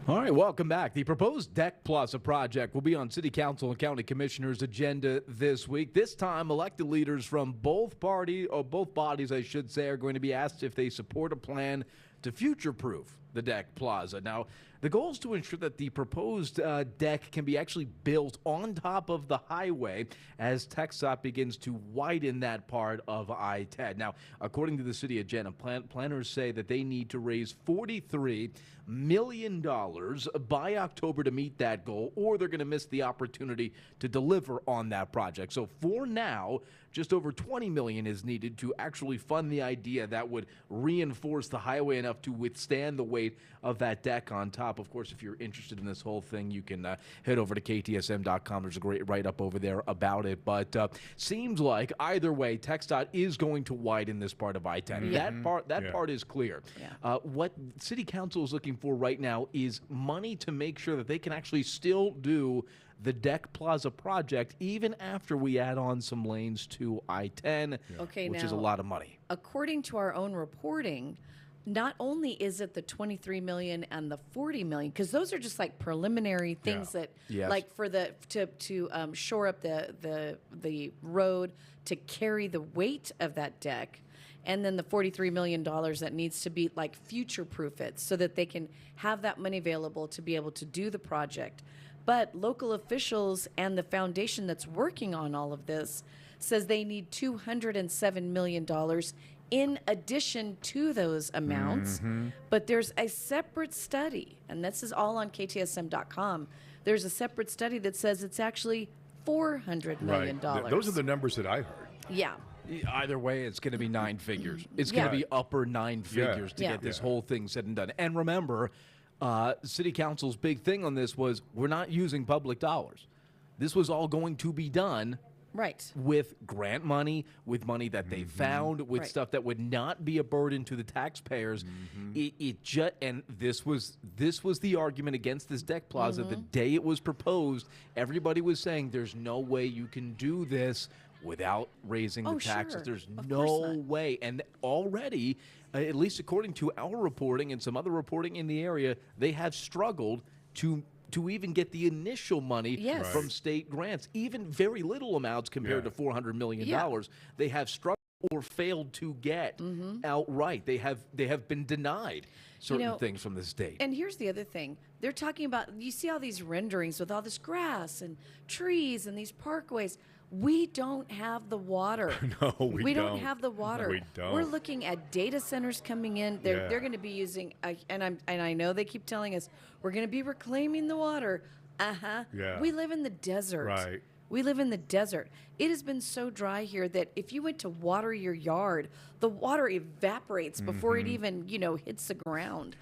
All right, welcome back. The proposed Deck Plaza project will be on City Council and County Commissioners' agenda this week. This time, elected leaders from both bodies, I should say, are going to be asked if they support a plan to future-proof the Deck Plaza. Now, the goal is to ensure that the proposed deck can be actually built on top of the highway as TxDOT begins to widen that part of I-10. Now, according to the city agenda, planners say that they need to raise $43 million by October to meet that goal, or they're going to miss the opportunity to deliver on that project. So for now, just over $20 million is needed to actually fund the idea that would reinforce the highway enough to withstand the weight of that deck on top. Of course, if you're interested in this whole thing, you can head over to KTSM.com. There's a great write-up over there about it. But seems like either way, TxDOT is going to widen this part of I-10. Yeah. That part is clear. Yeah. What City Council is looking for right now is money to make sure that they can actually still do the Deck Plaza project even after we add on some lanes to I-10, which is a lot of money. According to our own reporting, not only is it the $23 million and the $40 million, because those are just like preliminary things that, like for the to shore up the road to carry the weight of that deck, and then the $43 million that needs to be like future-proof it so that they can have that money available to be able to do the project. But local officials and the foundation that's working on all of this says they need $207 million in addition to those amounts. But there's a separate study, and this is all on KTSM.com. There's a separate study that says it's actually $400 million. Those are the numbers that I heard. Yeah. Either way, it's going to be nine figures. It's going to be upper nine figures to get this whole thing said and done. And remember, City Council's big thing on this was we're not using public dollars. This was all going to be done with grant money, with money that they found, with stuff that would not be a burden to the taxpayers. And this was the argument against this Deck Plaza. The day it was proposed, everybody was saying there's no way you can do this without raising the taxes. There's no way. And already, at least according to our reporting and some other reporting in the area, they have struggled to even get the initial money from state grants, even very little amounts compared to $400 million. They have struggled or failed to get outright. They have been denied certain things from the state. And here's the other thing. They're talking about, you see all these renderings with all this grass and trees and these parkways. We don't have the water. No, we don't have the water. No, we don't. We're looking at data centers coming in. They're going to be using, and I know they keep telling us we're going to be reclaiming the water. Yeah. We live in the desert. Right. We live in the desert. It has been so dry here that if you went to water your yard, the water evaporates before it even, hits the ground.